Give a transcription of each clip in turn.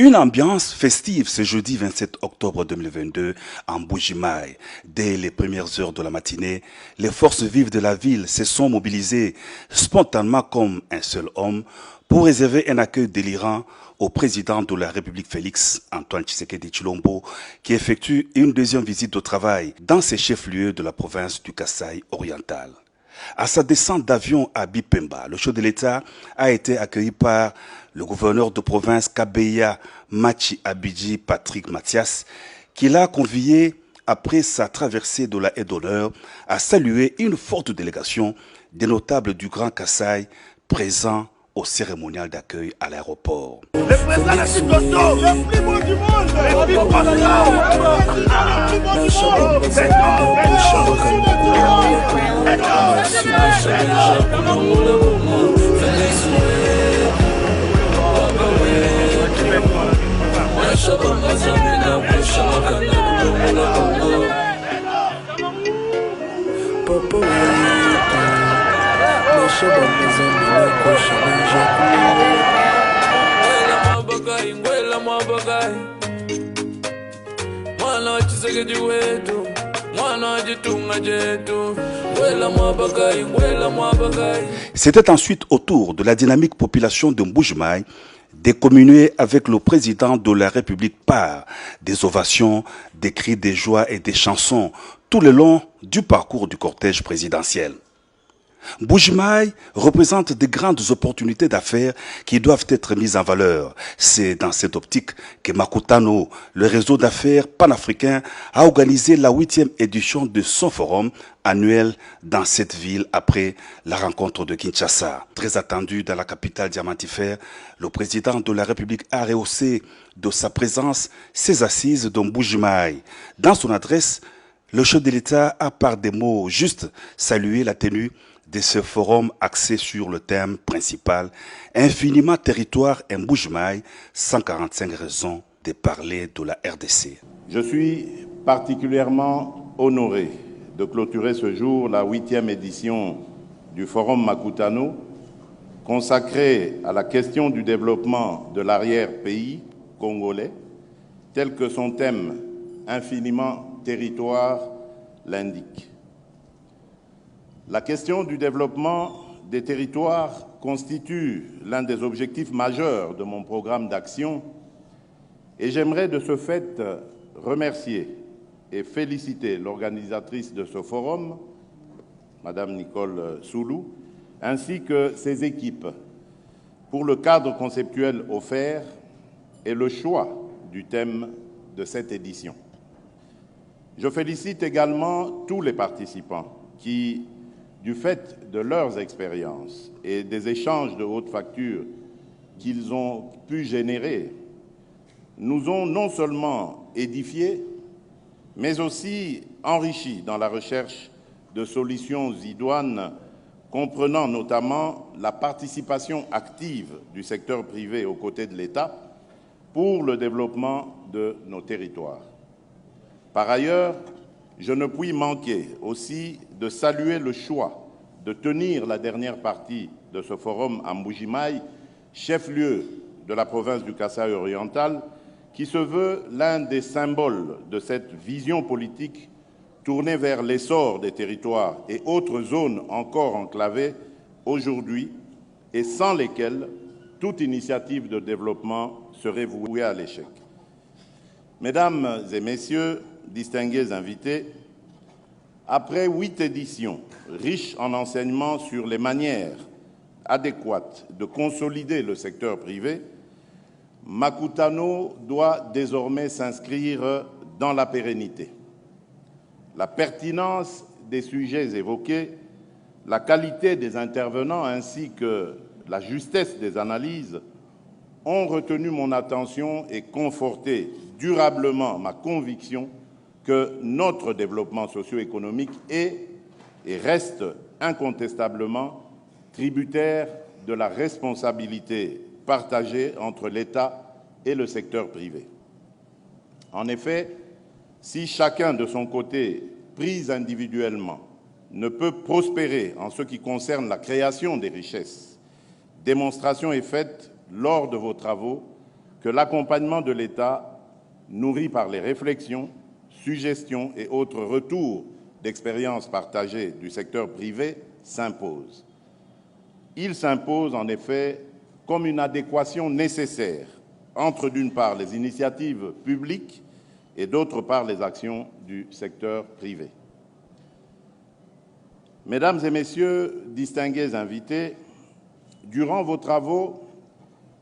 Une ambiance festive ce jeudi 27 octobre 2022 en Mbuji-Mayi. Dès les premières heures de la matinée, les forces vives de la ville se sont mobilisées spontanément comme un seul homme pour réserver un accueil délirant au président de la République Félix Antoine Tshisekedi Tshilombo qui effectue une deuxième visite de travail dans ses chefs-lieux de la province du Kasaï oriental. À sa descente d'avion à Bipemba, le chef de l'État a été accueilli par le gouverneur de province Kabeya Machi Abidji Patrick Mathias, qui l'a convié après sa traversée de la haie d'honneur à saluer une forte délégation des notables du Grand Kasaï présents au cérémonial d'accueil à l'aéroport. Le président de Picosso, le plus beau du monde, le plus beau du C'était ensuite au tour de la dynamique population de Mbuji-Mayi de communier avec le président de la République par des ovations, des cris de joie et des chansons tout le long du parcours du cortège présidentiel. Mbuji-Mayi représente de grandes opportunités d'affaires qui doivent être mises en valeur. C'est dans cette optique que Makutano, le réseau d'affaires panafricain, a organisé la 8e édition de son forum annuel dans cette ville après la rencontre de Kinshasa. Très attendu dans la capitale diamantifère, le président de la République a rehaussé de sa présence ses assises de Mbuji-Mayi. Dans son adresse, le chef de l'État a par des mots justes salué la tenue de ce forum axé sur le thème principal « Infiniment territoire et Mbuji-Mayi, 145 raisons de parler de la RDC ». Je suis particulièrement honoré de clôturer ce jour la 8e édition du Forum Makutano consacré à la question du développement de l'arrière-pays congolais, tel que son thème « Infiniment territoire » l'indique. La question du développement des territoires constitue l'un des objectifs majeurs de mon programme d'action et j'aimerais de ce fait remercier et féliciter l'organisatrice de ce forum, Madame Nicole Soulou, ainsi que ses équipes pour le cadre conceptuel offert et le choix du thème de cette édition. Je félicite également tous les participants qui, du fait de leurs expériences et des échanges de haute facture qu'ils ont pu générer, nous ont non seulement édifiés, mais aussi enrichis dans la recherche de solutions idoines, comprenant notamment la participation active du secteur privé aux côtés de l'État pour le développement de nos territoires. Par ailleurs, je ne puis manquer aussi de saluer le choix de tenir la dernière partie de ce forum à Mbuji-Mayi, chef-lieu de la province du Kasaï oriental, qui se veut l'un des symboles de cette vision politique tournée vers l'essor des territoires et autres zones encore enclavées aujourd'hui et sans lesquelles toute initiative de développement serait vouée à l'échec. Mesdames et messieurs, distingués invités, après 8 éditions riches en enseignements sur les manières adéquates de consolider le secteur privé, Makutano doit désormais s'inscrire dans la pérennité. La pertinence des sujets évoqués, la qualité des intervenants ainsi que la justesse des analyses ont retenu mon attention et conforté durablement ma conviction que notre développement socio-économique est et reste incontestablement tributaire de la responsabilité partagée entre l'État et le secteur privé. En effet, si chacun de son côté, pris individuellement, ne peut prospérer en ce qui concerne la création des richesses, démonstration est faite lors de vos travaux que l'accompagnement de l'État, nourri par les réflexions, suggestions et autres retours d'expériences partagées du secteur privé, s'impose. Il s'impose en effet comme une adéquation nécessaire entre, d'une part, les initiatives publiques et, d'autre part, les actions du secteur privé. Mesdames et Messieurs, distingués invités, durant vos travaux,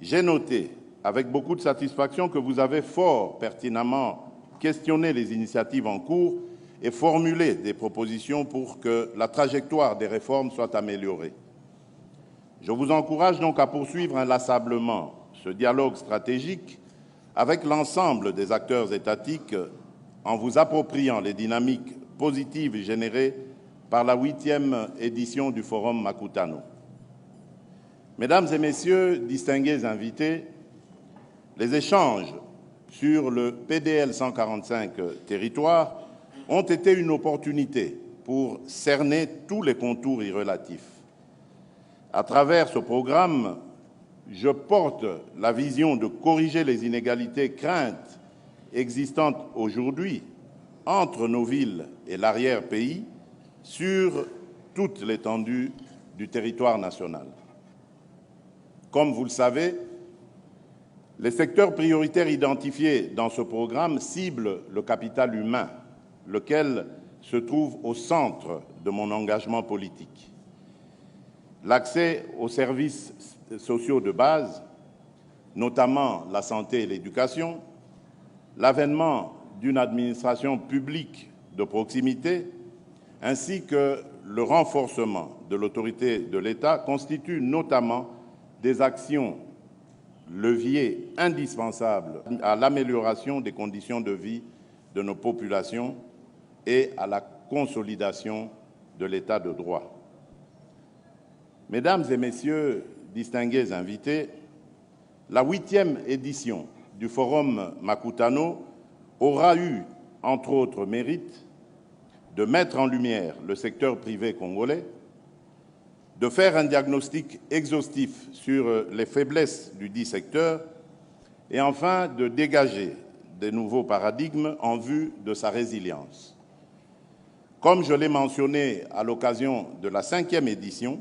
j'ai noté avec beaucoup de satisfaction que vous avez fort pertinemment questionné les initiatives en cours et formulé des propositions pour que la trajectoire des réformes soit améliorée. Je vous encourage donc à poursuivre inlassablement ce dialogue stratégique avec l'ensemble des acteurs étatiques en vous appropriant les dynamiques positives générées par la 8e édition du Forum Makutano. Mesdames et Messieurs, distingués invités, les échanges sur le PDL 145 territoires ont été une opportunité pour cerner tous les contours y relatifs. À travers ce programme, je porte la vision de corriger les inégalités craintes existantes aujourd'hui entre nos villes et l'arrière-pays sur toute l'étendue du territoire national. Comme vous le savez, les secteurs prioritaires identifiés dans ce programme ciblent le capital humain, lequel se trouve au centre de mon engagement politique. L'accès aux services sociaux de base, notamment la santé et l'éducation, l'avènement d'une administration publique de proximité, ainsi que le renforcement de l'autorité de l'État constituent notamment des actions leviers indispensables à l'amélioration des conditions de vie de nos populations et à la consolidation de l'État de droit. Mesdames et Messieurs, distingués invités, la 8e édition du Forum Makutano aura eu, entre autres mérites, de mettre en lumière le secteur privé congolais, de faire un diagnostic exhaustif sur les faiblesses du dit secteur et enfin de dégager de nouveaux paradigmes en vue de sa résilience. Comme je l'ai mentionné à l'occasion de la 5e édition,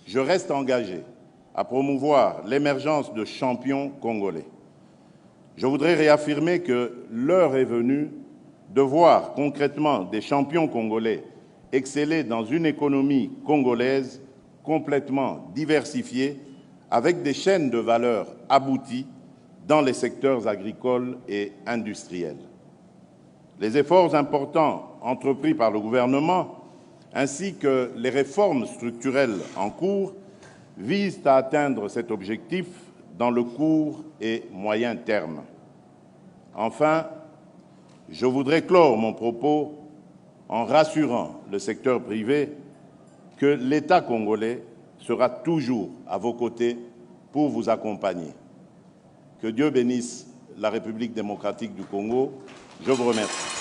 je reste engagé à promouvoir l'émergence de champions congolais. Je voudrais réaffirmer que l'heure est venue de voir concrètement des champions congolais exceller dans une économie congolaise complètement diversifiée, avec des chaînes de valeur abouties dans les secteurs agricoles et industriels. Les efforts importants entrepris par le gouvernement ainsi que les réformes structurelles en cours visent à atteindre cet objectif dans le court et moyen terme. Enfin, je voudrais clore mon propos en rassurant le secteur privé que l'État congolais sera toujours à vos côtés pour vous accompagner. Que Dieu bénisse la République démocratique du Congo. Je vous remercie.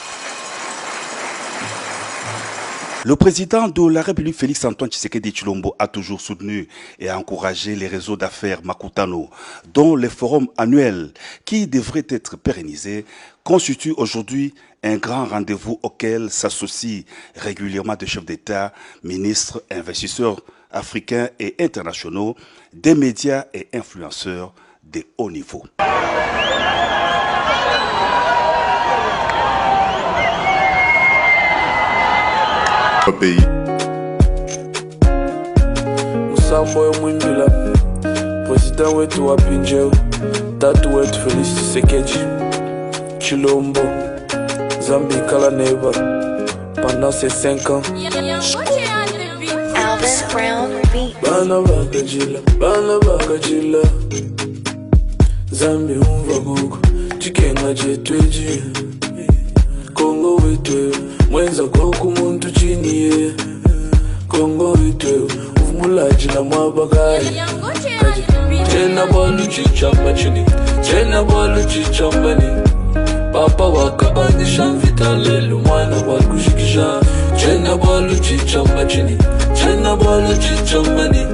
Le président de la République, Félix-Antoine Tshisekedi Tshilombo, a toujours soutenu et encouragé les réseaux d'affaires Makutano, dont les forums annuels, qui devraient être pérennisés, constituent aujourd'hui un grand rendez-vous auquel s'associent régulièrement des chefs d'État, ministres, investisseurs africains et internationaux, des médias et influenceurs de haut niveau. Pays. Usambo Mwimbila, président wetu wa Pinjeo, tatu wetu Félix Tshisekedi Tshilombo, Zambi kala neba pendant ces 5 ans. Bana bakajila, Zambi umva gugu, chikenga jetweji, Kongo wetu mwenza goku muntu chini Kongo wetu uvumulaji na mwabagari Chena bolu chichamba chini Chena bolu chichamba ni Papa wakabanisha mvitalelu mwana walkushikisha Chena bolu chichamba chini Chena bolu chichamba ni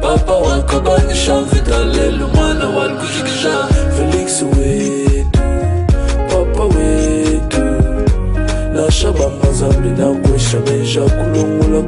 Papa wakabanisha mvitalelu mwana walkushikisha shabanga zambi na kwesha mesha kulungula